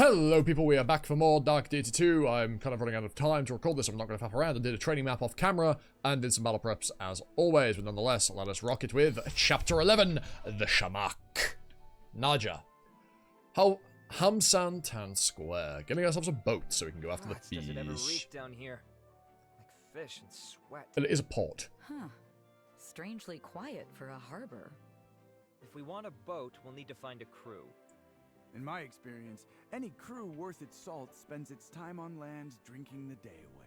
Hello people, we are back for more Dark Deity 2. I'm kind of running out of time to record this, I'm not going to faff around. I did a training map off camera and did some battle preps as always, but nonetheless, let us rock it with Chapter 11, the Shamac. Naja. Hamsan Town Square. Getting ourselves a boat so we can go after the bees. Does it ever reek down here? Like fish and sweat. It is a port. Huh. Strangely quiet for a harbor. If we want a boat, we'll need to find a crew. In my experience, any crew worth its salt spends its time on land drinking the day away.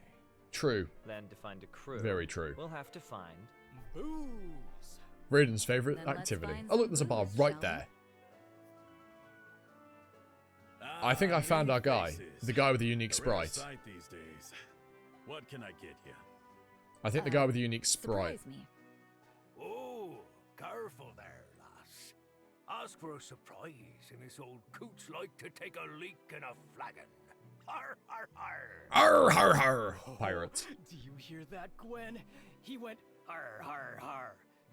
True. Then to find a crew, Very true. we'll have to find Booze! Raiden's favourite Then activity. let's find Oh look, there's a some bar booze, right shall there. I think I found our guy. The guy with the unique sprite. These days. What can I get you? I think the guy with the unique sprite. Surprise me. Oh, careful there, lass. Ask for a surprise, and this old coot's like to take a leak in a flagon. Har, har, har. Arr, har, har. Pirates. Do you hear that, Gwen? He went har har har.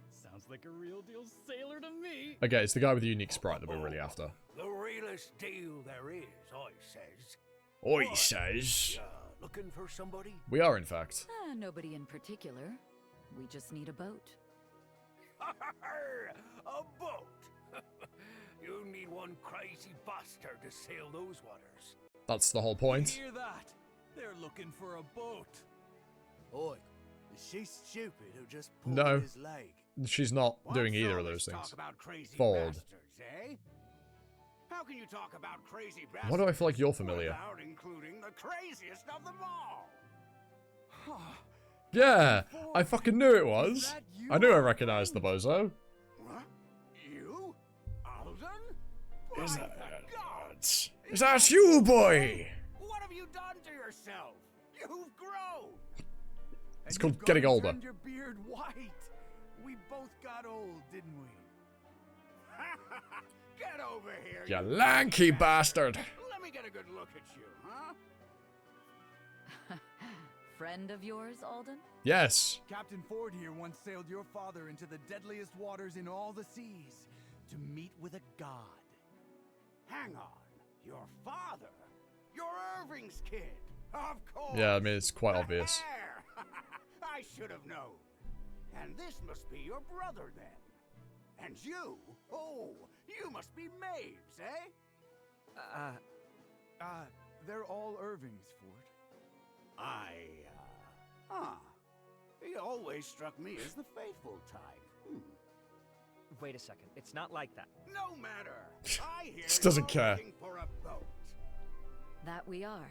Sounds like a real deal sailor to me. Okay, it's the guy with the unique sprite that we're really after. The realest deal there is, I says. Oi, says. Looking for somebody? We are, in fact. Nobody in particular. We just need a boat. A boat? You need one crazy bastard to sail those waters. That's the whole point. Hear that? They're looking for a boat. Oi, is she stupid who just pulled No. his leg? She's not doing What's either all of this those talk things. about crazy Fold. bastards, eh? How can you talk about crazy bastards? Why do I feel like you're familiar? Without including the craziest of them all. Yeah, I fucking knew it was. Is that you? I knew I recognized the bozo. What? You? Alden? Is By that- the gods! Is that you, boy? What have you done to yourself? You've grown. It's And called you've gone getting and older. turned your beard white. We both got old, didn't we? Get over here. You lanky bastard. Let me get a good look at you, huh? Friend of yours, Alden? Yes. Captain Ford here once sailed your father into the deadliest waters in all the seas to meet with a god. Hang on. Your father? You're Irving's kid. Of course. Yeah, I mean, it's quite The obvious. hair. I should have known. And this must be your brother then. And you? Oh, you must be Maves, eh? They're all Irving's, Ford. He always struck me as the faithful type. Wait a second, it's not like that. No matter. I hear Just doesn't you're care. looking for a boat. That we are.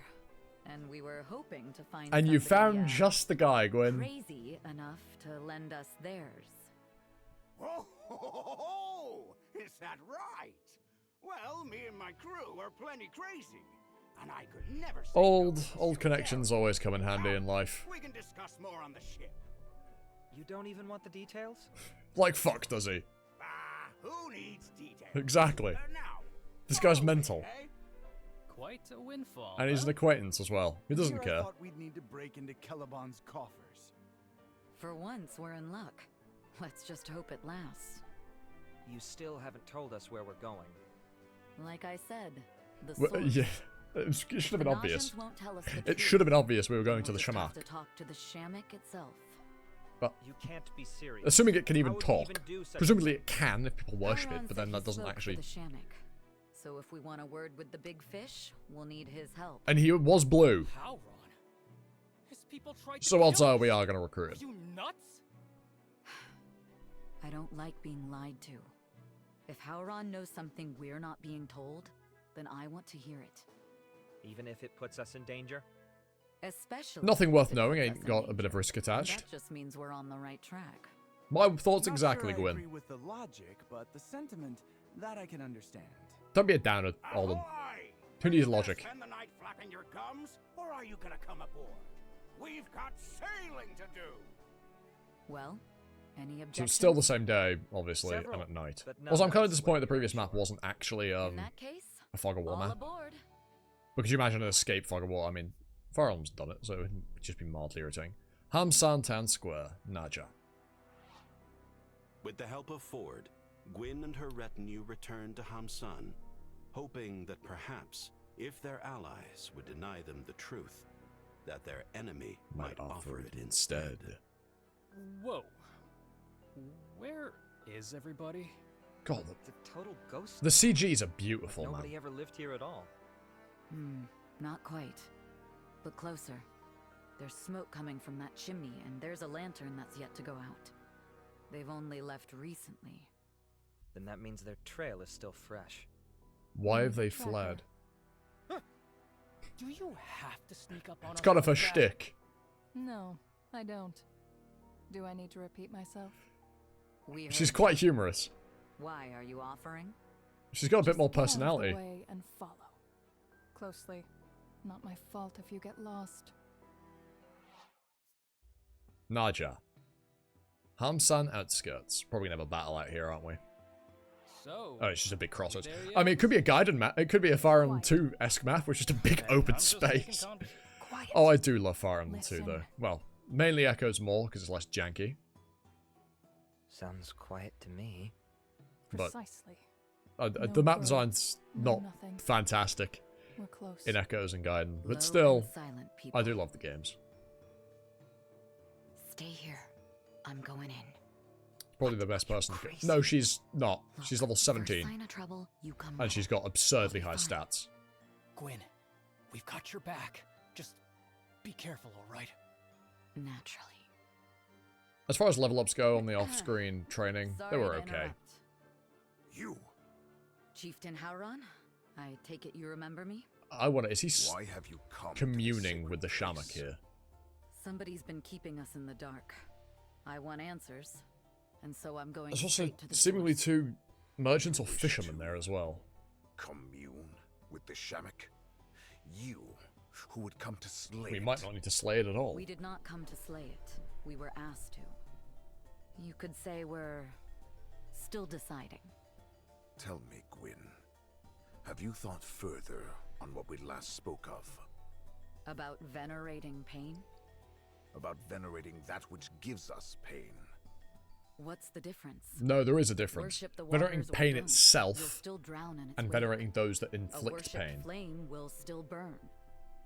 And we were hoping to find And you somebody, found just the guy, Gwen. crazy enough to lend us theirs. Oh, is that right? Well, me and my crew are plenty crazy, and I could never say Old no to connections you. always come in handy in life. We can discuss more on the ship. You don't even want the details? Like fuck, does he? Who needs details? Exactly. Now, This guy's follow me, mental. eh? Quite a windfall. And he's an huh? acquaintance as well. He doesn't Here I care. thought we'd need to break into Caliban's coffers. For once, we're in luck. Let's just hope it lasts. You still haven't told us where we're going. Like I said, the Well, source. yeah, it should have been The obvious. Najans won't tell us the It truth. should have been obvious we were going We'll to the just have Shamac. to talk to the Shamac itself. You can't be serious. Assuming it can How even would we talk. even do such a Presumably thing? it can if people worship Elrond it, but said then he that doesn't spoke for actually... the Shamac. So if we want a word with the big fish, we'll need his help. And he was blue. How, Ron? His people tried to So odds kill are us. we are going to recruit Are him. you nuts? I don't like being lied to. If Howron knows something we're not being told, then I want to hear it. Even if it puts us in danger? Especially Nothing if worth it knowing, puts ain't us in got a bit of danger. risk And attached. That just means we're on the right track. My thoughts Not exactly, sure I Gwen. agree with the logic, but the sentiment, that I can understand. Don't be a downer, Alden. Ahoy! Who Are needs you gonna logic? Spend the night flapping your gums, or are you gonna come aboard? We've got sailing to do. Well, any So objections? it's still the same day, obviously, Several, and at night. but none Also, I'm of kind of us disappointed went the previous very map short. wasn't actually In that case, a fog of war all map. aboard. But could you imagine an escape fog of war? I mean, Fire Emblem's done it, so it would just be mildly irritating. Hamsan Town Square, Naja. With the help of Ford, Gwyn and her retinue returned to Hamsun, hoping that perhaps if their allies would deny them the truth, that their enemy might offer it instead. Whoa. Where is everybody? God, It's a total ghost. the CGs are beautiful, Nobody man. ever lived here at all. Not quite. But closer. There's smoke coming from that chimney, and there's a lantern that's yet to go out. They've only left recently. Then that means their trail is still fresh. Why have they Tracker. fled? Do you have to sneak up on It's us kind of a like that? shtick. No, I don't. Do I need to repeat myself? We She's heard quite humorous. you. Why are you offering? She's got a bit Just more get out of the personality. way and follow. Closely. Not my fault if you get lost. Naja. Hamsan outskirts. Probably gonna have a battle out here, aren't we? So, Oh, it's just a big crossroads. there he I mean, it could be a is. guided map. It could be a Fire Emblem 2-esque map, which is just a big Okay, open I'm just making space. Quiet. Oh, I do love Fire Emblem 2, though. Listen. Well, mainly Echoes more, because it's less janky. Sounds quiet to me. But Precisely. the No map girl, design's no not nothing. fantastic We're close. in Echoes and Gaiden. Low But and still, silent people. I do love the games. Stay here. I'm going in. Probably the best person. crazy. No, she's not. Look, She's level first 17. sign of trouble, you come And she's got absurdly high I'll be fine. stats. Gwen, we've got your back. Just be careful, alright? naturally. As far as level ups go on the off-screen training, they Sorry were to okay. interrupt. You? Chieftain Hauron, I take it you remember me? I wonder, is he Why have you come to this communing with the sacred Shamac place? here? Somebody's been keeping us in the dark. I want answers, and so I'm going There's also straight to the seemingly source. 2 merchants or You wish fishermen to there as well. Commune with the Shamac? You, who would come to slay We it? might not need to slay it at all. We did not come to slay it. We were asked to. You could say we're still deciding. Tell me, Gwyn, have you thought further on what we last spoke of? About venerating pain? About venerating that which gives us pain? What's the difference? No, there is a difference. Worship the Venerating waters or pain don't. You'll itself still drown in its and wake. venerating those that A inflict worshipped pain. flame will still burn.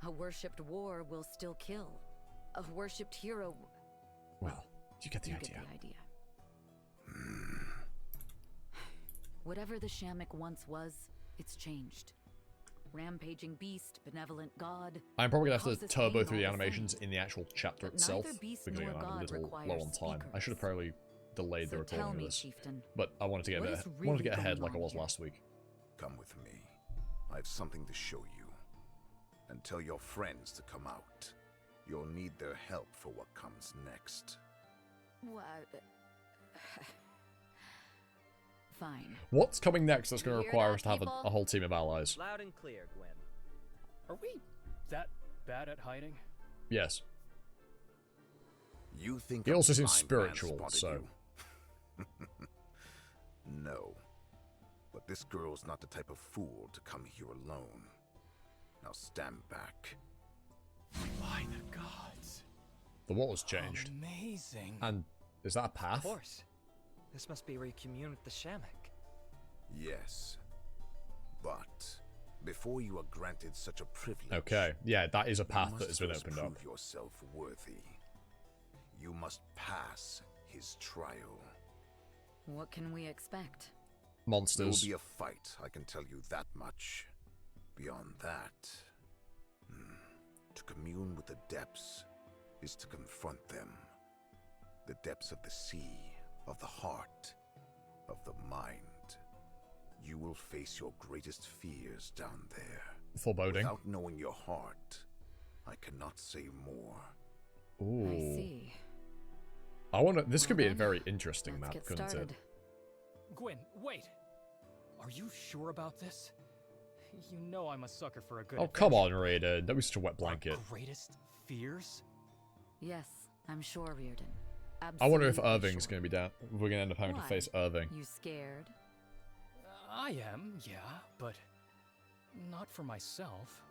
A worshipped war will still kill. A worshipped hero. Well, you get the You idea. get the idea. Whatever the Shamac once was, it's changed. Rampaging beast, benevolent god. I'm probably gonna have to causes turbo pain through the all the animations same. in the actual chapter But itself, neither beast because nor again, I'm a god little requires low on time. I should have probably delayed the So recording tell of me, this. chieftain. But I wanted to get what a is bit, wanted to really get ahead going like I on was here? last week. Come with me. I have something to show you. And tell your friends to come out. You'll need their help for what comes next. What? Fine. What's coming next that's going You to hear require that, us to have people? a whole team of allies? Loud and clear, Gwen. Are we that bad at hiding? Yes. You think He a also seems blind man spiritual, spotted so- you? No. But this girl's not the type of fool to come here alone. Now stand back. By the gods. The water's changed. Amazing. And is that a Of path? course. This must be where you commune with the Shamac. Yes. But before you are granted such a privilege, Okay, yeah, that is a you path must that has been first opened prove up. yourself worthy. You must pass his trial. What can we expect? There will Monsters. be a fight, I can tell you that much. Beyond that, to commune with the depths is to confront them. The depths of the sea, of the heart, of the mind. You will face your greatest fears down there. Foreboding. Without knowing your heart, I cannot say more. Ooh. I see. I want to. This could be a Well then, very interesting Let's map, get couldn't started. it? Gwen, wait. Are you sure about this? You know I'm a sucker for a good Oh, come on, adventure. Raider. Don't be such a wet Our blanket. greatest fears? Yes, I'm sure, Reardon. I wonder if Absolutely Irving's sure. going to be down. We're going to end up having to Why? face Irving. You scared? I am, yeah, but not for myself.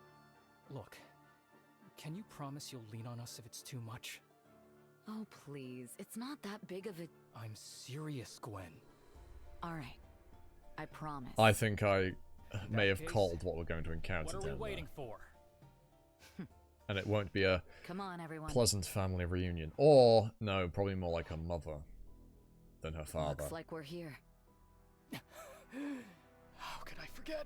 Look, can you promise you'll lean on us if it's too much? Oh, please. It's not that big of a... I'm serious, Gwen. All right. I promise. I think I may have called what we're going to encounter What are we down waiting for? and it won't be a Come on, everyone. pleasant family reunion. Or, no, probably more like her mother than her father. Looks like we're here. How could I forget?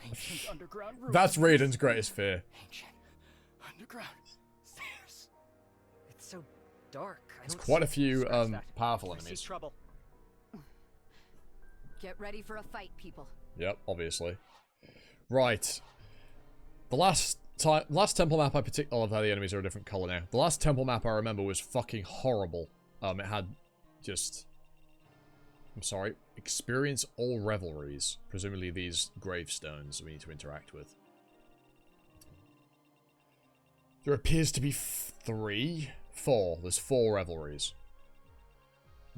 Ancient underground ruins. That's Raiden's greatest fear. Ancient underground stairs. It's so dark. There's quite a few powerful I see enemies. trouble. Get ready for a fight, people. Yep, obviously. Right. The last temple map I particularly love how the enemies are a different color now. The last temple map I remember was fucking horrible. It had just... I'm sorry. Experience all revelries. Presumably these gravestones we need to interact with. There appears to be 4. There's 4 revelries.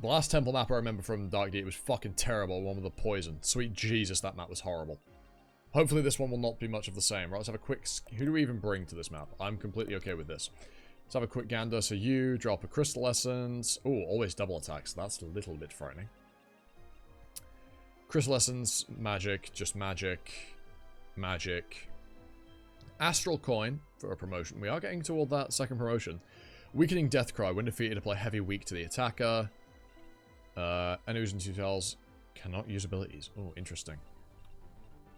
The last temple map I remember from Dark Deity was fucking terrible. One with the poison. Sweet Jesus, that map was horrible. Hopefully this one will not be much of the same. Right, let's have a quick... Who do we even bring to this map? I'm completely okay with this. Let's have a quick gander. So you drop a crystal essence. Oh, always double attacks. That's a little bit frightening. Crystal essence, magic, just magic, magic. Astral coin for a promotion. We are getting toward that second promotion. Weakening Deathcry. When defeated, apply heavy weak to the attacker. Enemies and tutels cannot use abilities. Oh, interesting.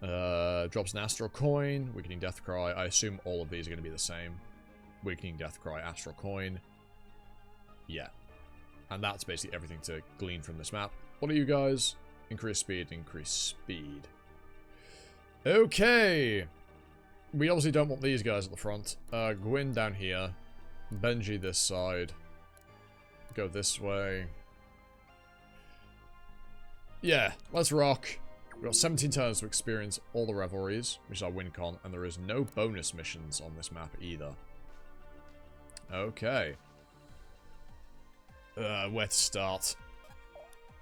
Drops an Astral Coin. Weakening Deathcry. I assume all of these are going to be the same. Weakening Deathcry, Astral Coin. Yeah. And that's basically everything to glean from this map. What are you guys? Increase speed, increase speed. Okay. We obviously don't want these guys at the front. Gwyn down here. Benji this side. Go this way. Yeah, let's rock. We've got 17 turns to experience all the revelries, which is our win con, and there is no bonus missions on this map either. Okay. Where to start?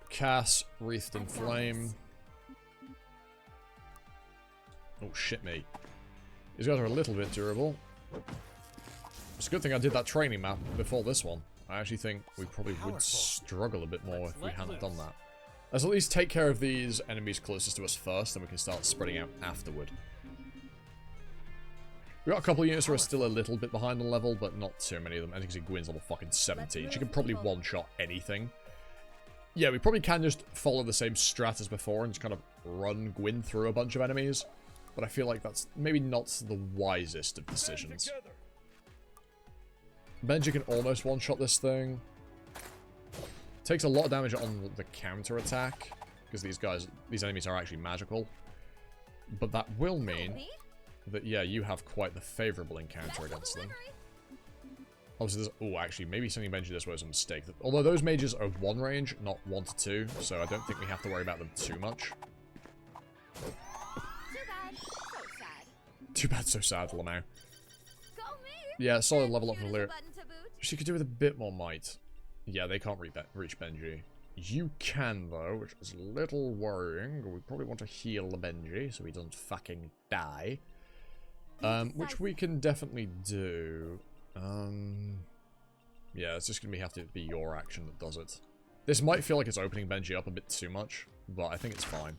Cass, Wreathed in Flame. Oh, shit me. These guys are a little bit durable. It's a good thing I did that training map before this one. I actually think we probably would struggle a bit more if we hadn't done that. Let's at least take care of these enemies closest to us first, then we can start spreading out afterward. We got a couple of units who are still a little bit behind on level, but not too many of them. As you can see, Gwyn's level fucking 17. She can probably one-shot anything. Yeah, we probably can just follow the same strat as before and just kind of run Gwyn through a bunch of enemies. But I feel like that's maybe not the wisest of decisions. Benji can almost one-shot this thing. Takes a lot of damage on the counter-attack, because these enemies are actually magical. But that will mean that, yeah, you have quite the favorable encounter against them. Obviously, there's... Oh, actually, maybe sending Benji this way was a mistake. Although those mages are 1 range, not 1 to 2, so I don't think we have to worry about them too much. Too bad, so sad, Lamau. Yeah, solid level up for Lyric. She could do with a bit more might. Yeah, they can't reach Benji. You can, though, which is a little worrying. We probably want to heal the Benji so he doesn't fucking die. Which we can definitely do. Yeah, it's just going to have to be your action that does it. This might feel like it's opening Benji up a bit too much, but I think it's fine.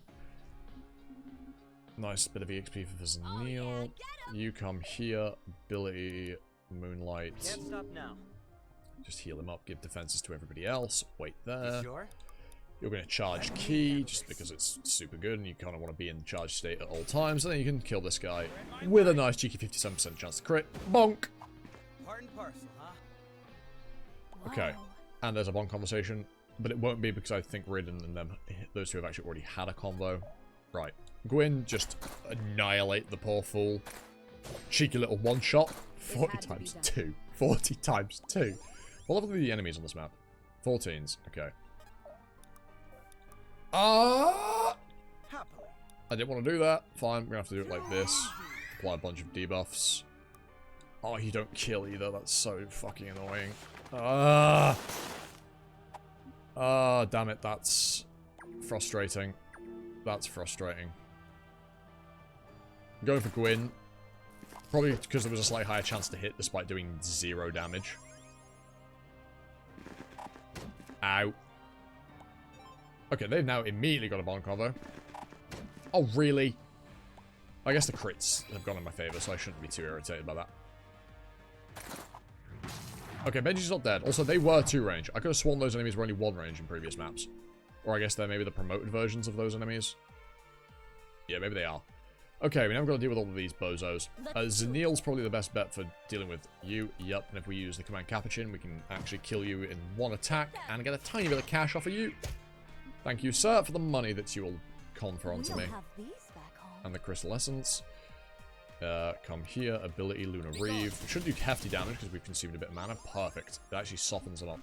Nice bit of EXP for Zanil. You come here. Ability, Moonlight. Can't stop now. Just heal him up, give defenses to everybody else. Wait there. Sure? You're going to charge Key, just because it's super good and you kind of want to be in charge state at all times. And then you can kill this guy with a nice cheeky 57% chance to crit. Bonk! Part and parcel, huh? Okay. And there's a bonk conversation. But it won't be because I think Raiden and them, those two have actually already had a convo. Right. Gwyn, just annihilate the poor fool. Cheeky little one-shot. 40 times 2. 40 times 2. What level are the enemies on this map? 14s. Okay. I didn't want to do that. Fine, we're going to have to do it like this. Apply a bunch of debuffs. Oh, you don't kill either. That's so fucking annoying. Damn it. That's frustrating. That's frustrating. I'm going for Gwyn. Probably because there was a slightly higher chance to hit despite doing 0 damage. Ow. Okay, they've now immediately got a bonk combo. Oh, really? I guess the crits have gone in my favor, so I shouldn't be too irritated by that. Okay, Benji's not dead. Also, they were 2 range. I could have sworn those enemies were only 1 range in previous maps. Or I guess they're maybe the promoted versions of those enemies. Yeah, maybe they are. Okay, we now got to deal with all of these bozos. Zaniel's probably the best bet for dealing with you. Yup, and if we use the command Capuchin, we can actually kill you in 1 attack and get a tiny bit of cash off of you. Thank you, sir, for the money that you will confer onto me. And the Crystal Essence. Come here, ability Lunar Reeve. It should do hefty damage because we've consumed a bit of mana. Perfect. It actually softens it up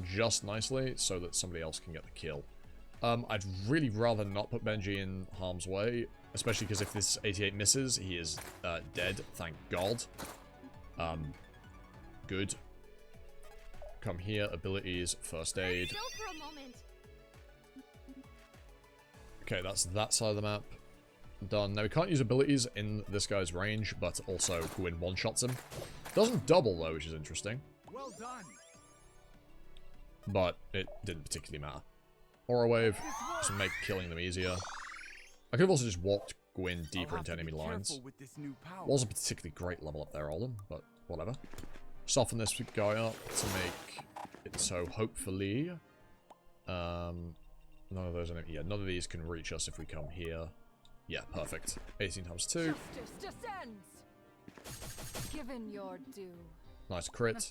just nicely so that somebody else can get the kill. I'd really rather not put Benji in harm's way, especially because if this 88 misses, he is dead, thank God. Good. Come here, abilities, first aid. Okay, that's that side of the map. Done. Now, we can't use abilities in this guy's range, but also Gwyn one-shots him. Doesn't double, though, which is interesting. Well done. But it didn't particularly matter. Aura Wave to make killing them easier. I could have also just walked Gwyn deeper into enemy lines. Wasn't a particularly great level up there, Olin, but whatever. Soften this guy up to make it so, hopefully, none of those, yeah, none of these can reach us if we come here. Yeah, perfect. 18 times 2. Given your due. Nice crit.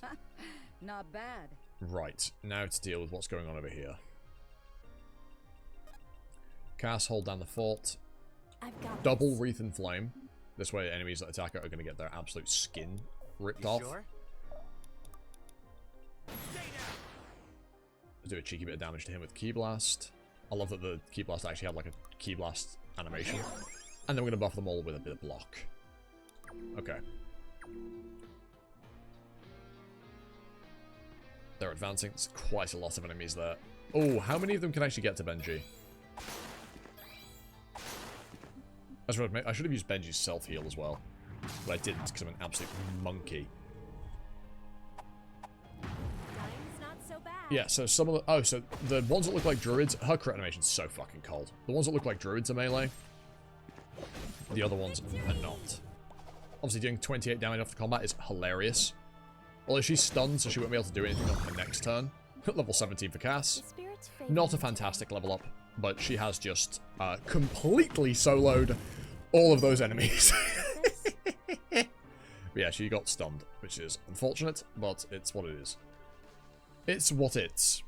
Not bad. Right, now to deal with what's going on over here. Cast, hold down the fort. Double Wreath and Flame. This way enemies that attack it are going to get their absolute skin ripped off. Sure? Do a cheeky bit of damage to him with Ki Blast. I love that the Ki Blast actually had like a Ki Blast animation. And then we're going to buff them all with a bit of block. Okay. They're advancing. There's quite a lot of enemies there. Oh, how many of them can actually get to Benji? I should have used Benji's self-heal as well. But I didn't because I'm an absolute monkey. Yeah, so some of the... Oh, so the ones that look like druids... Her crit animation's so fucking cold. The ones that look like druids are melee. The other ones are not. Obviously, doing 28 damage off the combat is hilarious. Although she's stunned, so she won't be able to do anything on her next turn. Level 17 for Cass. Not a fantastic level up, but she has just completely soloed all of those enemies. But yeah, she got stunned, which is unfortunate, but it's what it is. It's what it's.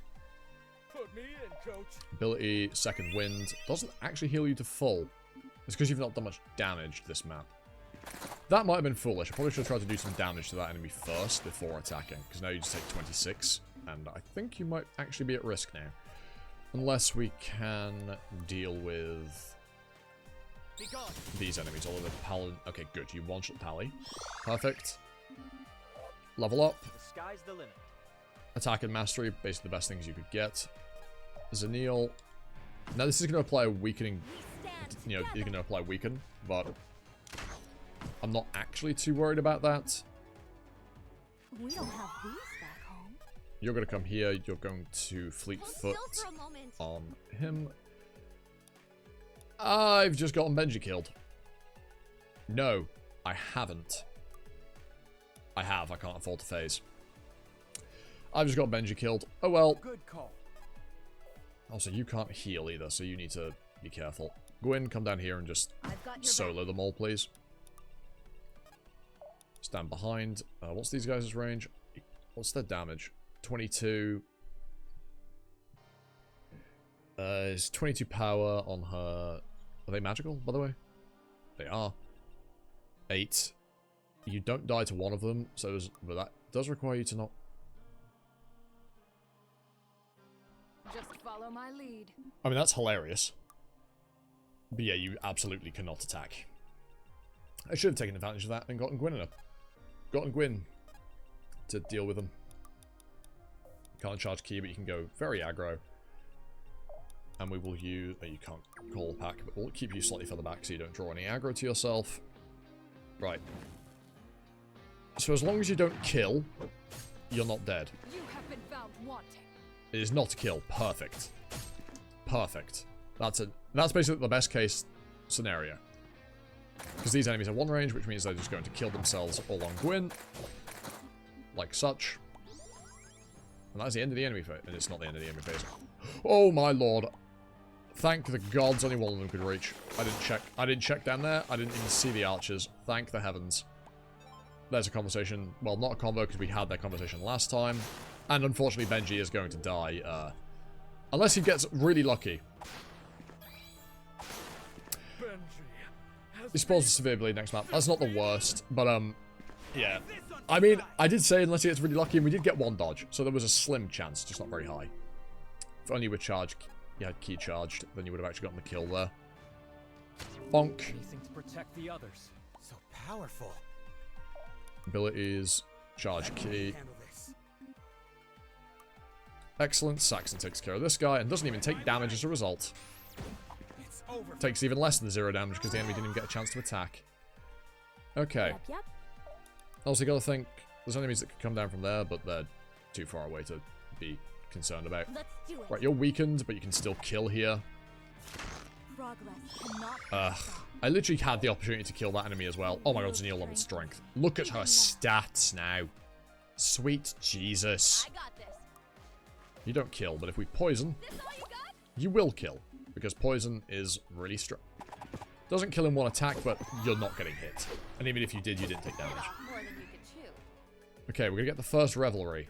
Put me in, coach. Ability, Second Wind. Doesn't actually heal you to full. It's because you've not done much damage this map. That might have been foolish. I probably should have tried to do some damage to that enemy first before attacking. Because now you just take 26. And I think you might actually be at risk now. Unless we can deal with these enemies. Although the Paladin... Okay, good. You one-shot Pally. Perfect. Level up. The sky's the limit. Attack and Mastery. Basically the best things you could get. Zaniel. Now this is going to apply a weakening... You know, you're going to apply Weaken. But... I'm not actually too worried about that. We don't have these back home. You're going to come here. You're going to Fleet Foot on him. I've just gotten Benji killed. No, I haven't. I have. I can't afford to phase. I've just got Benji killed. Oh well. Good call. Also, you can't heal either, so you need to be careful. Gwyn, come down here and just solo them all, please. Stand behind. What's these guys' range? What's their damage? 22. Is 22 power on her... Are they magical, by the way? They are. 8. You don't die to one of them, so but that does require you to not... Just follow my lead. I mean, that's hilarious. But yeah, you absolutely cannot attack. I should have taken advantage of that and gotten Gwyn to deal with them. Can't charge Ki, but you can go very aggro. And we will use... you can't call a pack, but we'll keep you slightly further back so you don't draw any aggro to yourself. Right. So as long as you don't kill, you're not dead. You have been found wanting. It is not a kill. Perfect. Perfect. That's basically the best case scenario. Because these enemies are one range, which means they're just going to kill themselves all on Gwyn. Like such. And that's the end of the enemy phase. And it's not the end of the enemy phase. Oh my lord. Thank the gods only one of them could reach. I didn't check down there. I didn't even see the archers. Thank the heavens. There's a conversation. Well, not a convo because we had that conversation last time. And unfortunately Benji is going to die. Unless he gets really lucky. He spawns a severe bleed next map. That's not the worst. But, yeah. I mean, I did say unless he gets really lucky, and we did get one dodge. So there was a slim chance, just not very high. If only you were charged, you had key charged, then you would have actually gotten the kill there. Bonk. Anything to protect the others. So powerful. Abilities. Charge key. Excellent. Saxon takes care of this guy and doesn't even take damage as a result. Takes even less than 0 damage because the enemy didn't even get a chance to attack. Okay. Yep. Also, you gotta think, there's enemies that could come down from there, but they're too far away to be concerned about. Let's do it. Right, you're weakened, but you can still kill here. Progress cannot I literally had the opportunity to kill that enemy as well. Oh my god, Zenil level strength. Look at her stats now. Sweet Jesus. I got this. You don't kill, but if we poison, This all you got? you will kill. Because poison is really strong. Doesn't kill in one attack, but you're not getting hit. And even if you did, you didn't take damage. More than you could chew. Okay, we're gonna get the first revelry.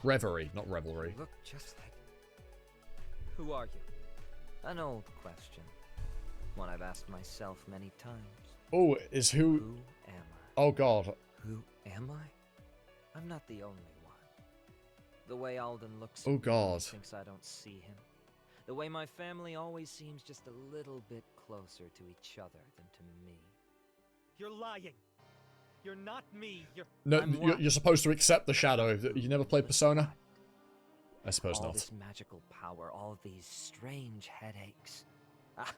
Reverie, not revelry. Look just like... Who are you? An old question. One I've asked myself many times. Oh, is who... Who am I? Oh god. Who am I? I'm not the only one. The way Alden looks Oh at me god. thinks I don't see him. The way my family always seems just a little bit closer to each other than to me. You're lying. You're not me. No, you're supposed to accept the shadow. You never played Persona? I suppose all not. This magical power, all these strange headaches. Ah,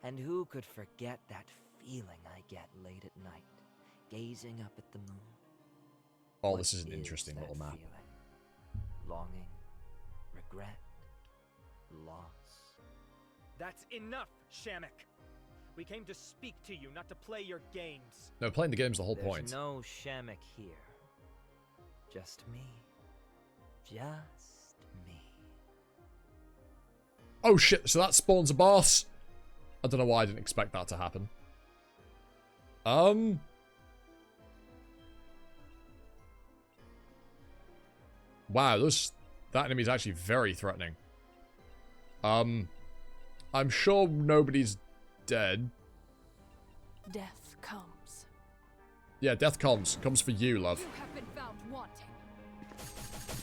and who could forget that feeling I get late at night, gazing up at the moon? Oh, What this is an is interesting that little map. feeling? Longing, regret, loss. That's enough, Shamac. We came to speak to you, not to play your games. No, playing the game's the whole There's point. no Shamac here. Just me. Just me. Oh shit, so that spawns a boss? I don't know why I didn't expect that to happen. Wow, that enemy's actually very threatening. I'm sure nobody's dead. Death comes. Yeah, death comes. Comes for you, love. You have been found wanting.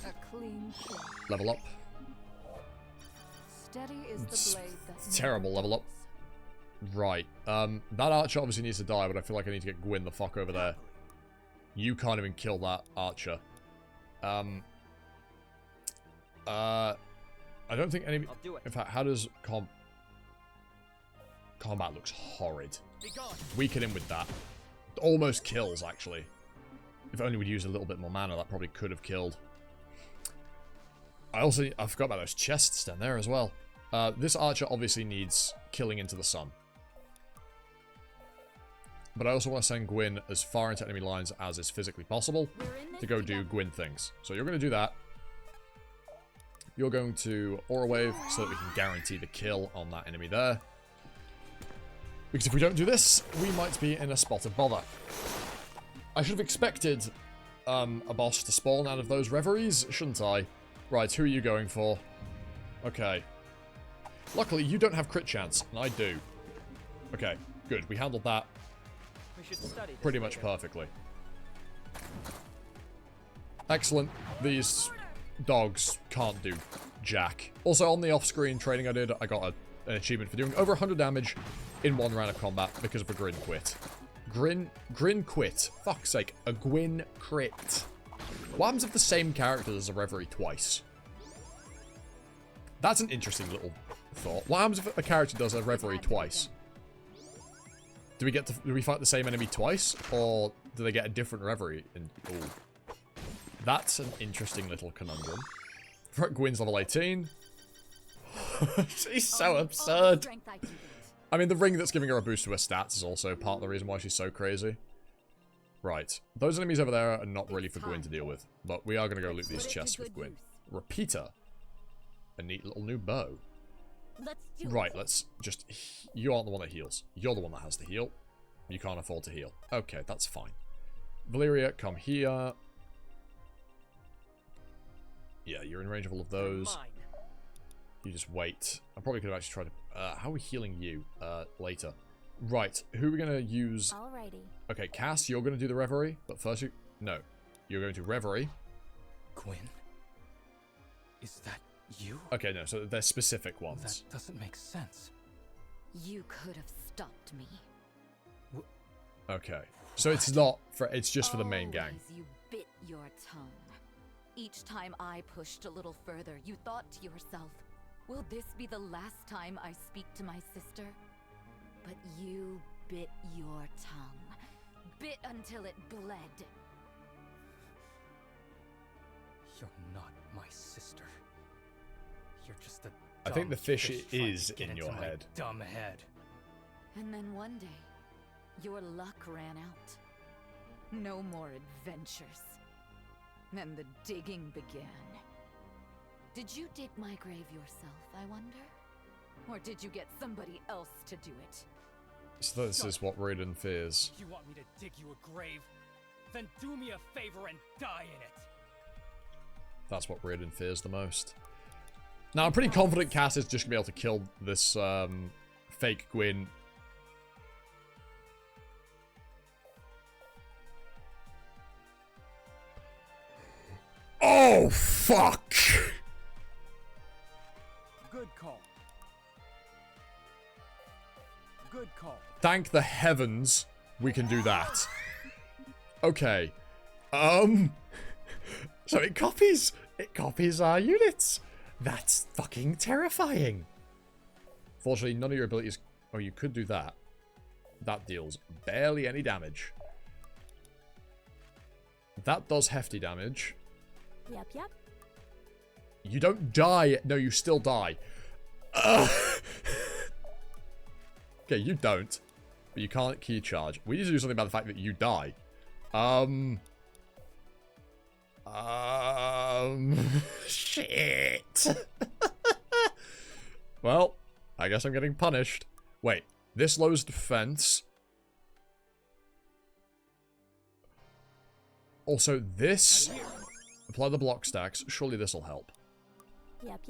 A clean kill. Level up. Steady is It's the blade that terrible never level up. dulls. Right. That archer obviously needs to die, but I feel like I need to get Gwyn the fuck over there. You can't even kill that archer. I don't think any... I'll do it. In fact, how does combat looks horrid. Weaken him with that. Almost kills, actually. If only we'd used a little bit more mana, that probably could have killed. I forgot about those chests down there as well. This archer obviously needs killing into the sun. But I also want to send Gwyn as far into enemy lines as is physically possible to go do Gwyn things. So you're going to do that. You're going to Aura Wave so that we can guarantee the kill on that enemy there. Because if we don't do this, we might be in a spot of bother. I should have expected a boss to spawn out of those reveries, shouldn't I? Right, who are you going for? Okay. Luckily, you don't have crit chance, and I do. Okay, good. We handled that We should study this pretty much later. perfectly. Excellent. These dogs can't do jack. Also, on the off-screen training I did, I got an achievement for doing over 100 damage in one round of combat because of a Grin quit. Grin quit. Fuck's sake. A Gwyn crit. What happens if the same character does a reverie twice? That's an interesting little thought. What happens if a character does a reverie twice? Do we fight the same enemy twice? Or do they get a different reverie? Ooh. That's an interesting little conundrum. Gwyn's level 18. She's so absurd. I mean, the ring that's giving her a boost to her stats is also part of the reason why she's so crazy. Right. Those enemies over there are not really for Gwyn to deal with. But we are going to go loot these chests with Gwyn. Repeater. A neat little new bow. Right, let's just... You aren't the one that heals. You're the one that has to heal. You can't afford to heal. Okay, that's fine. Valeria, come here. Yeah, you're in range of all of those. You just wait. I probably could have actually tried to... how are we healing you? Later. Right, who are we going to use? Alrighty. Okay, Cass, you're going to do the Reverie, but first you... No. You're going to Reverie. Gwyn? Is that you? Okay, no, so they're specific ones. That doesn't make sense. You could have stopped me. Okay. So it's not for... It's just for the main gang. Always you bit your tongue. Each time I pushed a little further, you thought to yourself, will this be the last time I speak to my sister? But you bit your tongue. Bit until it bled. You're not my sister. You're just a I think the fish trying is to get in into your my head. Dumb head. And then one day, your luck ran out. No more adventures. And the digging began. Did you dig my grave yourself, I wonder? Or did you get somebody else to do it? So this is what Raiden fears. You want me to dig you a grave? Then do me a favor and die in it. That's what Raiden fears the most. Now, I'm pretty confident Cass is just going to be able to kill this fake Gwyn. Oh, fuck! Good call. Good call. Thank the heavens we can do that. Okay. So it copies our units. That's fucking terrifying. Fortunately, none of your abilities... Oh, you could do that. That deals barely any damage. That does hefty damage. Yep. You don't die. No, you still die. Okay, you don't. But you can't key charge. We need to do something about the fact that you die. Shit. Well, I guess I'm getting punished. Wait, this lowers defense. Also, this... Apply the block stacks. Surely this will help. Yep.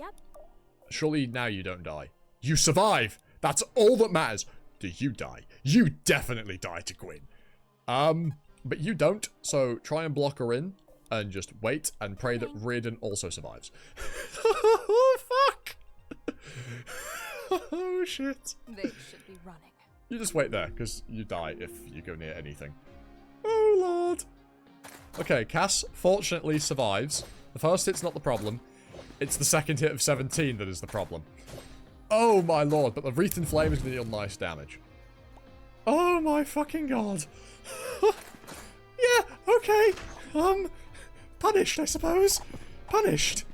Surely now you don't die. You survive! That's all that matters. Do you die? You definitely die to Gwyn. But you don't, so try and block her in. And just wait and pray that Raiden also survives. Oh, fuck! Oh, shit. They should be running. You just wait there, because you die if you go near anything. Oh, Lord. Okay, Cass fortunately survives. The first hit's not the problem. It's the second hit of 17 that is the problem. Oh, my Lord, but the Wreath in Flame is going to deal nice damage. Oh, my fucking God. Yeah, okay. Punished, I suppose. Punished.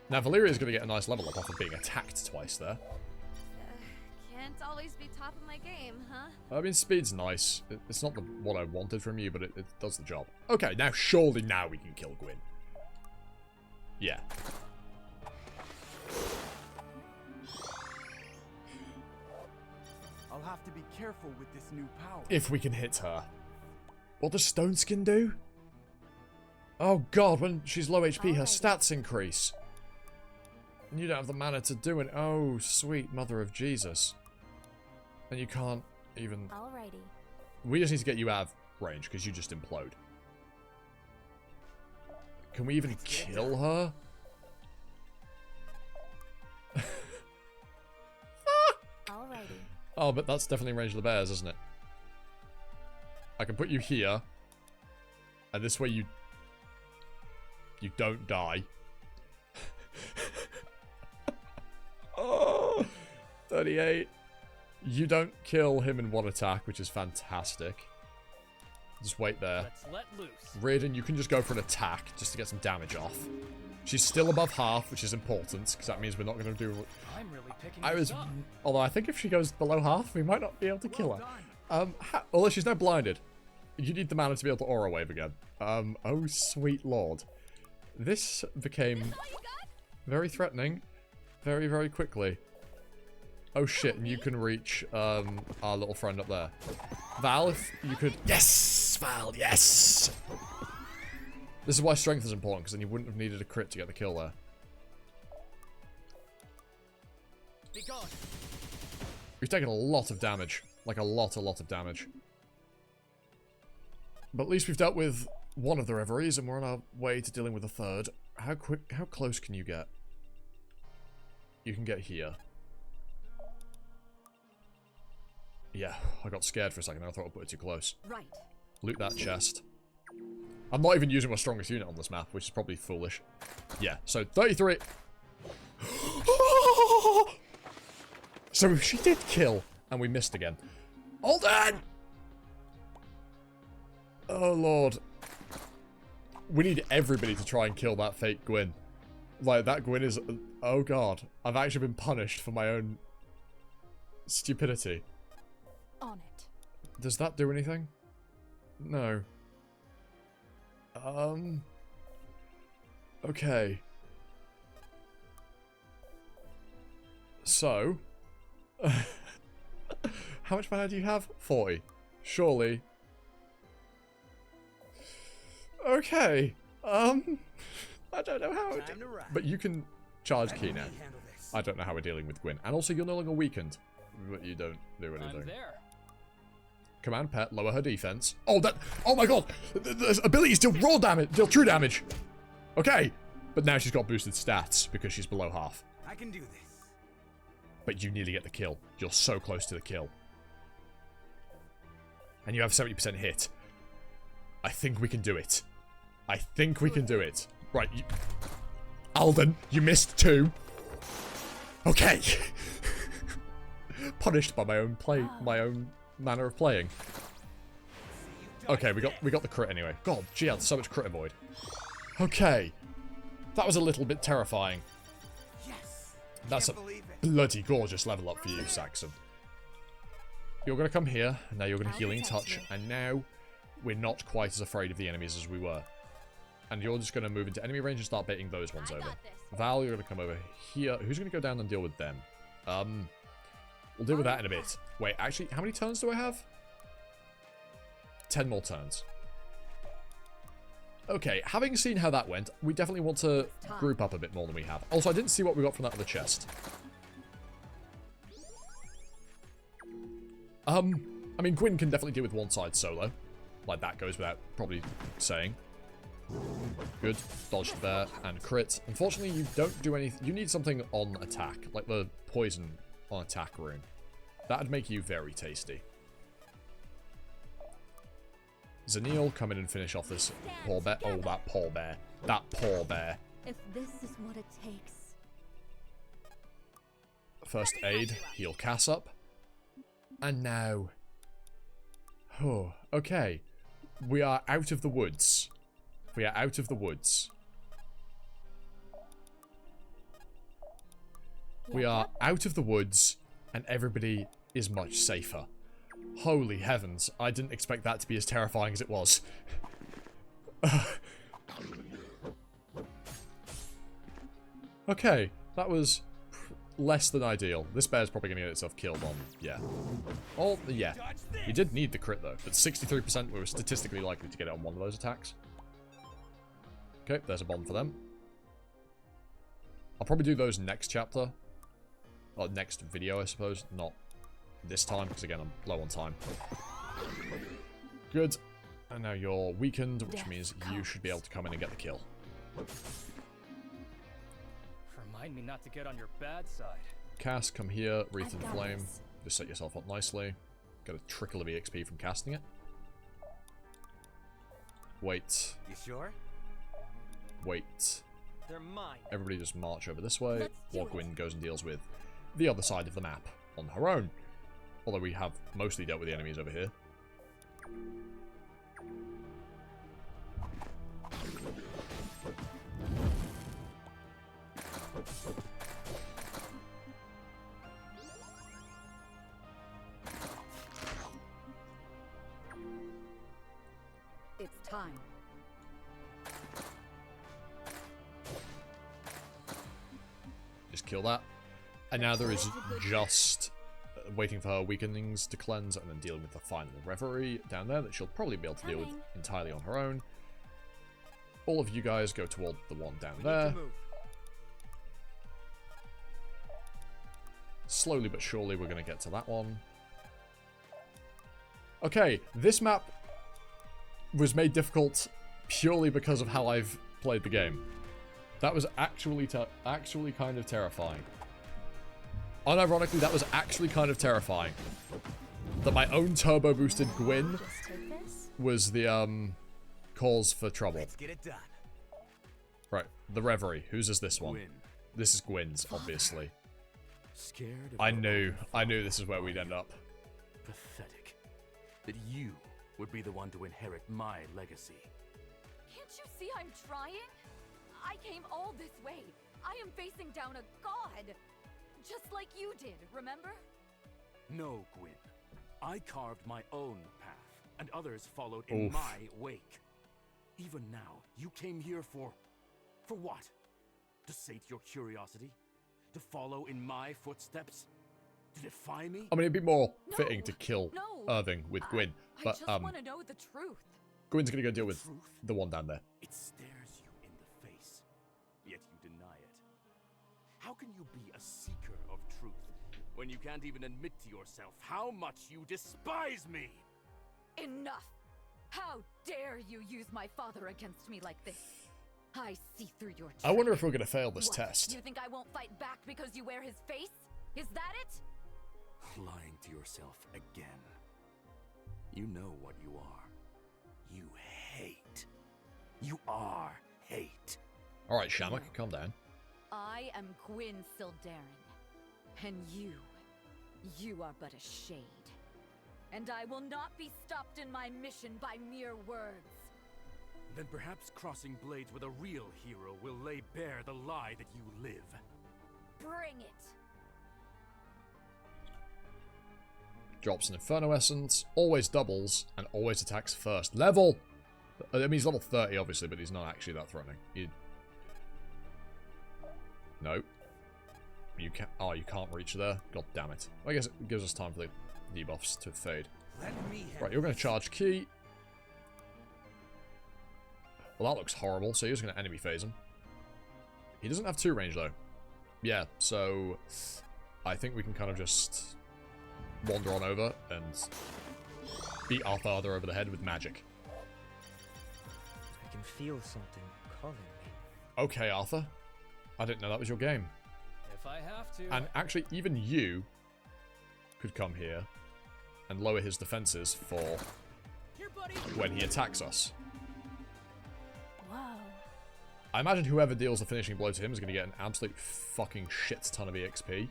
Now, Valeria's going to get a nice level up off of being attacked twice there. Can't always be top of my game, huh? I mean, speed's nice. It's not what I wanted from you, but it does the job. Okay, now surely now we can kill Gwyn. Yeah. I'll have to be careful with this new power. If we can hit her. What does Stone Skin do? Oh god, when she's low HP, her stats increase. And you don't have the mana to do it. Oh, sweet mother of Jesus. And you can't even... Alrighty. We just need to get you out of range, because you just implode. Can we even kill her? Alrighty. Oh, but that's definitely in range of the bears, isn't it? I can put you here. And this way you don't die. Oh, 38. You don't kill him in one attack, which is fantastic. Just wait there. Let's let loose. Raiden, you can just go for an attack, just to get some damage off. She's still above half, which is important, because that means we're not going to do... I'm really picking this up. Although I think if she goes below half, we might not be able to kill her. Although she's now blinded. You need the mana to be able to aura wave again. Oh, sweet lord. This became very threatening very, very quickly. Oh shit, and you can reach our little friend up there. Val, if you could... Yes! Val, yes! This is why strength is important, because then you wouldn't have needed a crit to get the kill there. Be gone. We've taken a lot of damage. Like a lot of damage. But at least we've dealt with one of the reveries, and we're on our way to dealing with a third. How close can you get? You can get here. Yeah, I got scared for a second. I thought I put it too close. Right. Loot that chest. I'm not even using my strongest unit on this map, which is probably foolish. Yeah, so 33. So she did kill, and we missed again. Hold on! Oh, Lord. We need everybody to try and kill that fake Gwyn. Like, that Gwyn is... Oh, God. I've actually been punished for my own stupidity. On it. Does that do anything? No. Okay. So... How much mana do you have? 40. Surely. Okay. I don't know how... But you can charge key now. I don't know how we're dealing with Gwyn. And also, you're no longer weakened. But you don't do anything. I'm there. Command pet, lower her defense. Oh, that... Oh my god! The abilities deal raw damage, deal true damage! Okay! But now she's got boosted stats, because she's below half. I can do this. But you nearly get the kill. You're so close to the kill. And you have 70% hit. I think we can do it. I think we can do it. Right, Alden, you missed 2. Okay! Punished by my own manner of playing. Okay, we got the crit anyway. God, she had so much crit avoid. Okay. That was a little bit terrifying. Yes. That's a bloody gorgeous level up for you, Saxon. You're going to come here, and now you're going to Healing Touch, and now we're not quite as afraid of the enemies as we were. And you're just going to move into enemy range and start baiting those ones over. Val, you're going to come over here. Who's going to go down and deal with them? We'll deal with that in a bit. Wait, actually, how many turns do I have? 10 more turns. Okay, having seen how that went, we definitely want to group up a bit more than we have. Also, I didn't see what we got from that other chest. I mean, Gwyn can definitely deal with one side solo. Like, that goes without probably saying. Good. Dodged there. And crit. Unfortunately, you don't do anything. You need something on attack. Like the poison on attack rune. That'd make you very tasty. Zanil, come in and finish off this poor bear. Oh, that poor bear. That poor bear. If this is what it takes. First aid. Heal Cass up. And now... Oh, okay. We are out of the woods. We are out of the woods. We are out of the woods, and everybody is much safer. Holy heavens, I didn't expect that to be as terrifying as it was. Okay, that was less than ideal. This bear's probably going to get itself killed on, yeah. Oh, yeah. You did need the crit, though, but 63% we were statistically likely to get it on one of those attacks. Okay, there's a bomb for them. I'll probably do those next chapter. Or next video, I suppose. Not this time, because again, I'm low on time. Good. And now you're weakened, which means you should be able to come in and get the kill. Remind me not to get on your bad side. Cass, come here. Wreath and Flame. Just set yourself up nicely. Get a trickle of EXP from casting it. Wait. You sure? Wait. They're mine. Everybody just march over this way. While Gwyn goes and deals with the other side of the map on her own. Although we have mostly dealt with the enemies over here. It's time. Just kill that. And now there is just waiting for her weakenings to cleanse and then dealing with the final reverie down there that she'll probably be able to deal with entirely on her own. All of you guys go toward the one down there. Slowly but surely we're going to get to that one. Okay, this map was made difficult purely because of how I've played the game. That was actually kind of terrifying. Unironically, that was actually kind of terrifying. That my own turbo-boosted Gwyn was the cause for trouble. Let's get it done. Right, the Reverie. Whose is this one? This is Gwyn's, obviously. Scared of I knew this is where we'd end up. Pathetic. That you would be the one to inherit my legacy. Can't you see I'm trying? I came all this way. I am facing down a god. Just like you did, remember? No, Gwyn. I carved my own path, and others followed in my wake. Even now, you came here for what? To sate your curiosity? To follow in my footsteps? To defy me? I mean, it'd be more fitting to kill Irving with Gwyn, but I just want to know the truth. Gwyn's gonna go deal with the one down there. It stares you in the face, yet you deny it. How can you be a seeker of truth when you can't even admit to yourself how much you despise me? Enough! How dare you use my father against me like this? I see through your trick. I wonder if we're gonna fail this What? test. You think I won't fight back because you wear his face? Is that it? Lying to yourself again. You know what you are. You hate. You are hate. Alright, Shamac, calm down. I am Gwyn Sildarin, and you are but a shade. And I will not be stopped in my mission by mere words. Then perhaps crossing blades with a real hero will lay bare the lie that you live. Bring it! Drops an Inferno Essence, always doubles, and always attacks first level. I mean, he's level 30, obviously, but he's not actually that threatening. No. You can't. Oh, you can't reach there. God damn it. I guess it gives us time for the debuffs to fade. Right, you're going to charge key. Well, that looks horrible, so you're just going to enemy phase him. He doesn't have 2 range, though. Yeah, so I think we can kind of just wander on over and beat our father over the head with magic. I can feel something calling me. Okay, Arthur. I didn't know that was your game. If I have to. And actually, even you could come here and lower his defenses for when he attacks us. Whoa. I imagine whoever deals the finishing blow to him is going to get an absolute fucking shit ton of EXP.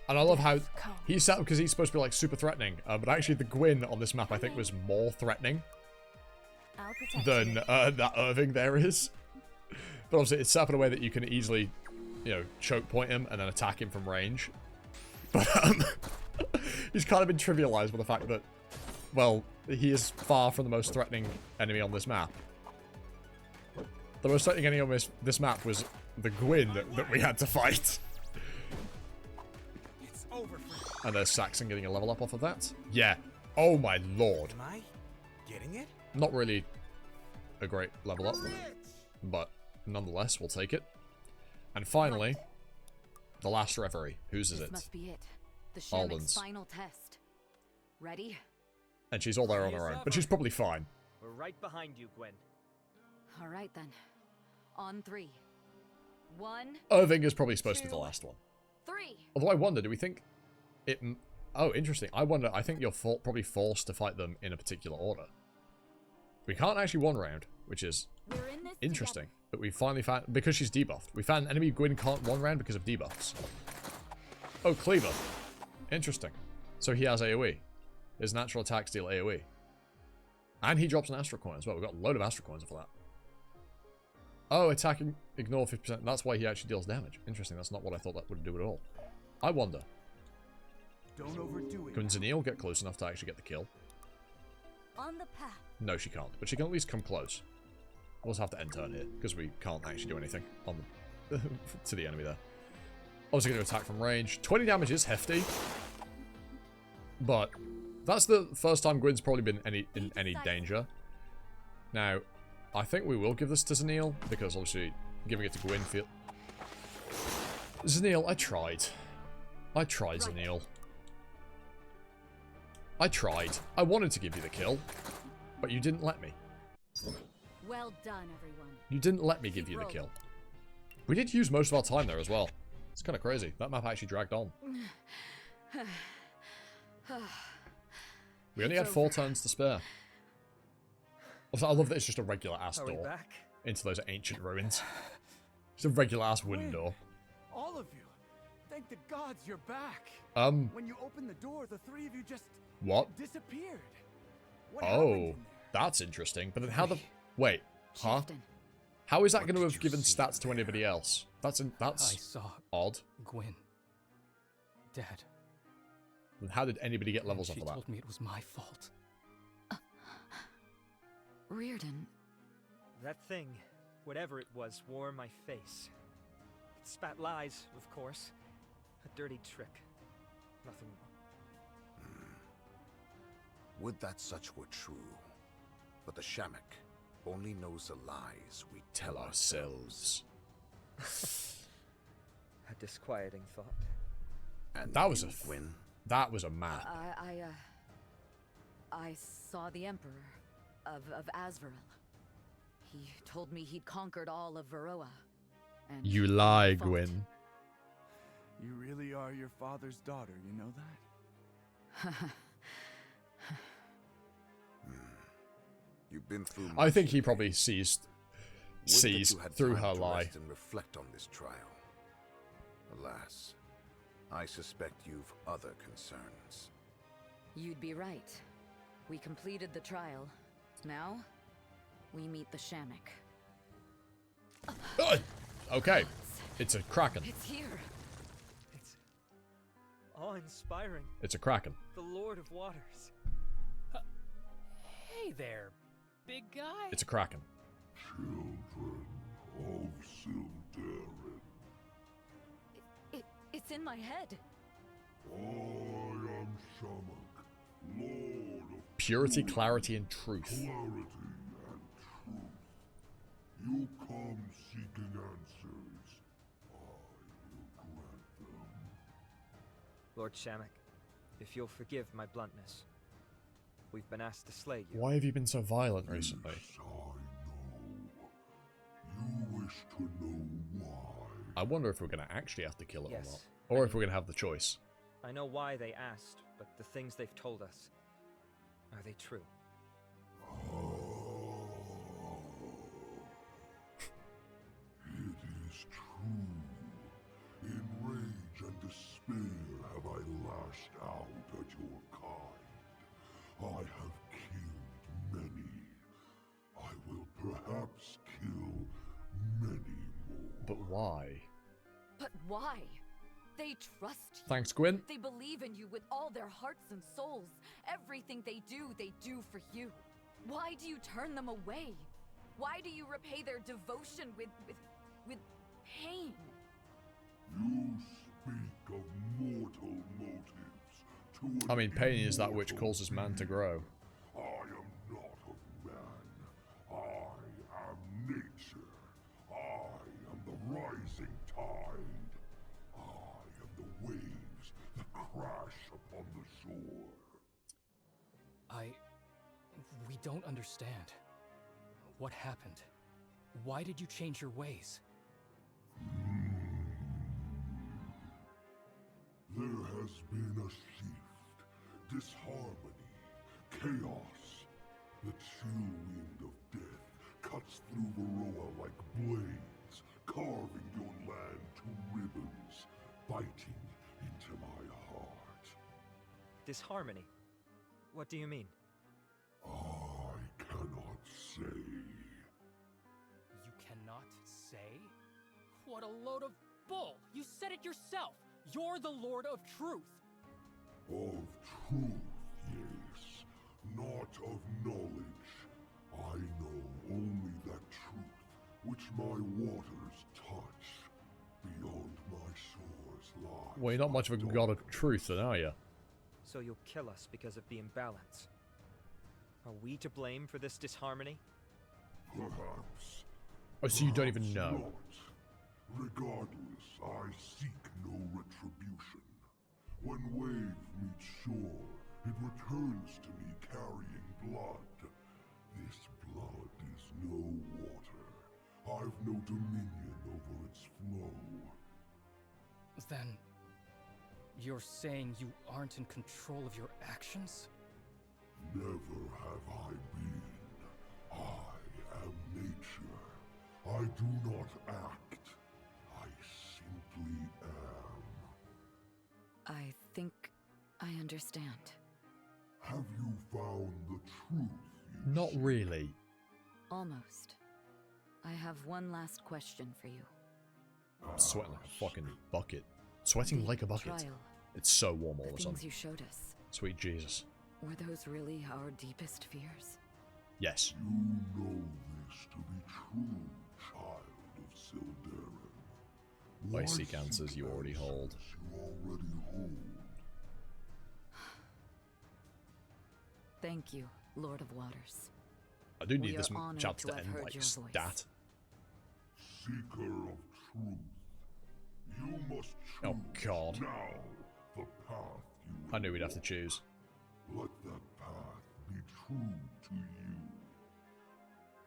And I love how he's set up because he's supposed to be like super threatening, but actually the Gwyn on this map I think was more threatening than that Irving there is. But obviously it's set up in a way that you can easily, you know, choke point him and then attack him from range. But he's kind of been trivialized by the fact that, well, he is far from the most threatening enemy on this map. The most threatening enemy on this map was the Gwyn that we had to fight. And there's Saxon getting a level up off of that. Yeah. Oh my lord. Am I getting it? Not really a great level up, but nonetheless, we'll take it. And finally, the last reverie. Whose is it? This must be it. The Shamac's Alden's. final test. Ready? And she's all there on her own, but she's probably fine. We're right behind you, Gwyn. All right then. On 3. 1. Irving is probably supposed to be the last one. 3. Although I wonder, do we think it... Oh, interesting. I wonder, I think you're probably forced to fight them in a particular order. We can't actually one round, which is interesting. But we finally found... Because she's debuffed. We found enemy Gwyn can't one round because of debuffs. Oh, Cleaver. Interesting. So he has AoE. His natural attacks deal AoE. And he drops an Astral Coin as well. We've got a load of Astral Coins for that. Oh, attacking, ignore 50%. That's why he actually deals damage. Interesting. That's not what I thought that would do at all. I wonder. Don't overdo it. Can Zanil get close enough to actually get the kill? On the path. No, she can't. But she can at least come close. We'll also have to end turn here, because we can't actually do anything on the to the enemy there. Obviously going to attack from range. 20 damage is hefty. But that's the first time Gwyn's probably been in any danger. Now, I think we will give this to Zanil, because obviously giving it to Gwyn feel... Zanil, I tried. I tried, Zanil. I tried. I wanted to give you the kill, but you didn't let me. Well done, everyone. You didn't let me give you the kill. We did use most of our time there as well. It's kind of crazy. That map actually dragged on. We only had 4 turns to spare. Also, I love that it's just a regular ass door into those ancient ruins. Just a regular ass window. All of you. Thank the gods you're back. When you opened the door, the 3 of you just disappeared. What Oh, that's interesting. But then how the... Wait, huh? How is that going to have given stats to anybody else? That's I saw odd. Gwyn dead. Then how did anybody get levels off of that? She told me it was my fault. Reardon. That thing, whatever it was, wore my face. It spat lies, of course. A dirty trick. Nothing more. Would that such were true. But the Shamac only knows the lies we tell ourselves. A disquieting thought. And that was Gwyn? That was a map. I saw the Emperor of Azvorel. He told me he'd conquered all of Varroa. And you lie, Gwyn. You really are your father's daughter, you know that? You've been through I think he probably sees through her lie. And reflect on this trial. Alas, I suspect you've other concerns. You'd be right. We completed the trial. Now, we meet the Shamac. Okay, it's a Kraken. It's here. It's awe-inspiring. It's a Kraken. The Lord of Waters. Hey there, big guy. It's a Kraken. Children of Sildarin. It's in my head. I am Shamac, Lord of Purity, clarity, and truth. Clarity and truth. You come seeking answers. I will grant them. Lord Shamac, if you'll forgive my bluntness, we've been asked to slay you. Why have you been so violent recently? Yes, I know. You wish to know why. I wonder if we're going to actually have to kill it Yes, or not. Or if we're going to have the choice. I know why they asked, but the things they've told us, are they true? It is true. In rage and despair have I lashed out at your kind. I have killed many. I will perhaps kill many more. But why? But why? They trust you. Thanks, Gwyn. They believe in you with all their hearts and souls. Everything they do for you. Why do you turn them away? Why do you repay their devotion with pain? You speak of mortal motives to I mean, pain is that which causes man to grow. I am not a man. I am nature. I am the rising tide. I am the waves that crash upon the shore. We don't understand. What happened? Why did you change your ways? There has been a shift, disharmony, chaos. The chill wind of death cuts through Varroa like blades, carving your land to ribbons, biting into my heart. Disharmony? What do you mean? I cannot say. You cannot say? What a load of bull! You said it yourself! You're the Lord of Truth! Of truth, yes. Not of which my waters touch. Beyond my shores lies. Well, you're not much of a god of truth, then, are you? So you'll kill us because of the imbalance. Are we to blame for this disharmony? Perhaps. Oh, so you don't even know. Not. Regardless, I seek no retribution. When wave meets shore, it returns to me carrying blood. This blood is no water. I've no dominion over its flow. Then, you're saying you aren't in control of your actions? Never have I been. I am nature. I do not act. I simply am. I think I understand. Have you found the truth? Not really. Almost. I have one last question for you. I'm sweating like a fucking bucket. Sweating like a bucket. Trial. It's so warm all of a The sudden. things you showed us. Sweet Jesus. Were those really our deepest fears? Yes. You know this to be true, child of Sildarin. I seek answers you already hold. You already hold. Thank you, Lord of Waters. I do need We this are honored chapter to to have end heard like your voice. stat. Seeker of truth, you must choose Oh god. now the path you will I knew we'd have to walk. choose. Let that path be true to you.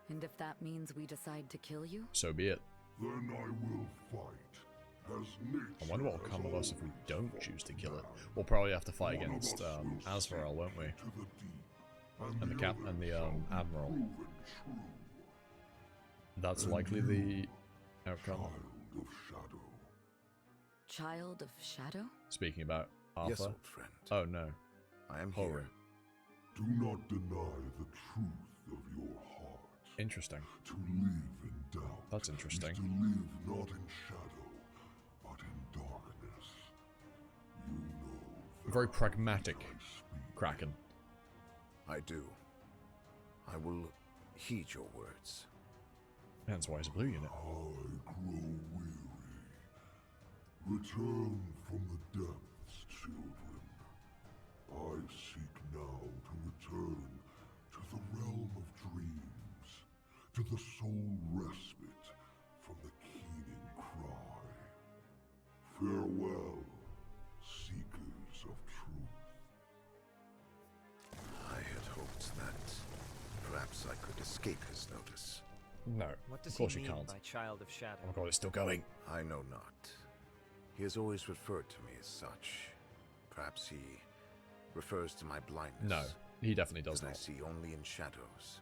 And if that means we decide to kill you? So be it. Then I will fight. As nature I wonder what will has come of us if we always don't fought choose to kill it. man. We'll probably have to fight One of against us will Asvarel, won't we? sink into the deep, And the cap and the other shall be admiral. proven true. That's And likely you, the outcome. Child of shadow. Child of Shadow? Speaking about Arthur. Yes, old friend. Oh no. I am Horror. here. Do not deny the truth of your heart. Interesting. To live in doubt. That's interesting. Is to live not in shadow, but in darkness. You know. Very that pragmatic, I speak. Kraken. I do. I will heed your words. That's why he's a blue unit. I grow weary. Return from the depths, children. I seek now to return to the realm of dreams, to the soul respite from the keening cry. Farewell, seekers of truth. I had hoped that perhaps I could escape his notice. No. What does Of course he you mean can't. by Child of Shadow? Oh my god, it's still going. I know not. He has always referred to me as such. Perhaps he refers to my blindness. No, he definitely does that I not. see only in shadows.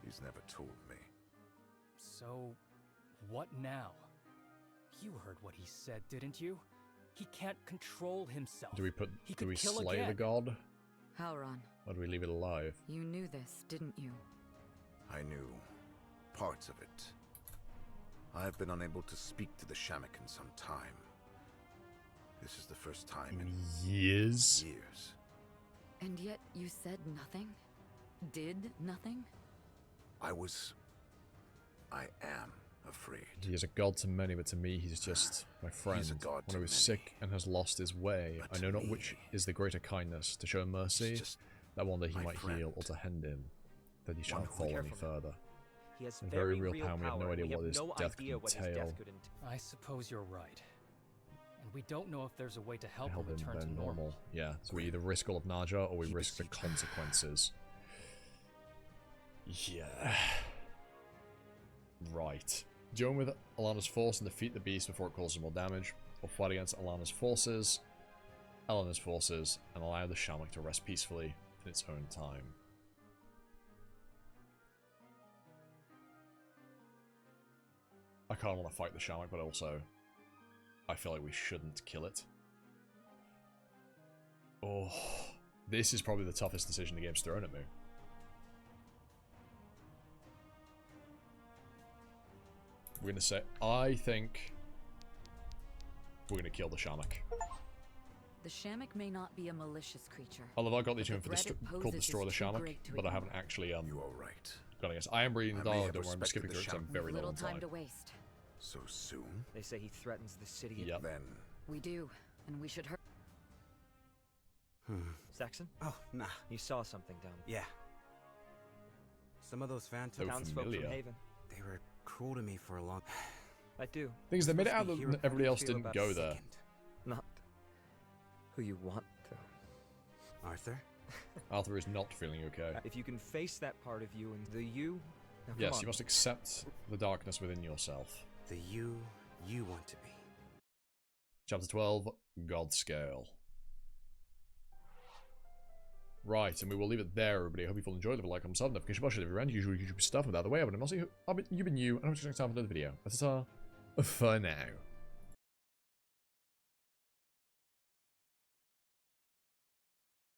He's never told me. So, what now? You heard what he said, didn't you? He can't control himself. Do we He do could we kill slay again. the god? Halron, Or do we leave it alive? you knew this, didn't you? I knew parts of it. I have been unable to speak to the Shamac in some time. This is the first time in Years? years. And yet you said nothing? Did nothing? I am afraid. He is a god to many, but to me he's just my friend. He's a god when to I was many, sick and has lost his way, but I know to not me, which is the greater kindness, to show mercy, he's just that one day he my might friend. heal, or to hand him, that he shall One not who fall would any care for him. further. He has In very real real power, we have no idea and what we his have no death idea can what his entail. death could entail. I suppose you're right. And we don't know if there's a way to help Help him him return to then normal. Yeah, so we either risk all of Naja, or we Keep it risk the secret. consequences. Yeah. Right. Join with Alana's force and defeat the beast before it causes more damage, or fight against Alana's forces, Eleanor's forces, and allow the Shamac to rest peacefully in its own time. I kind of want to fight the Shamac, but also I feel like we shouldn't kill it. Oh, this is probably the toughest decision the game's thrown at me. We're gonna say, I think we're gonna kill the Shamac. The Shamac may not be a malicious creature. I love I got these but in for the the threat it called poses Destroy the is too Shamac, great to but I ignore. haven't actually You are right. Gotta guess. I am reading the I may dialogue, have don't worry, I'm just skipping respected through it the because I'm very low Little on time time. to waste. So soon? They say he threatens the city. Yep. Then, We do, and we should hurt. Saxon? Oh, nah. You saw something down there. Yeah. Some of those phantoms. So Townsfolk familiar. from Haven. They were cruel to me for a long. I do. Thing is, they made it out Supposed to be that hero. everybody How do you else feel didn't about go a there. Not who you want to. Arthur? Arthur is not feeling okay. If you can face that part of you and the you. Now, come Yes, on. you must accept the darkness within yourself. The you want to be. Chapter 12, God Scale. Right, and we will leave it there, everybody. I hope you've all enjoyed. Leave a like, comment, sub, notification bell, share it around, usual YouTube stuff. Without the way, I've been Mossy. You've been you, and I'm just next time for another video. That's it, for now.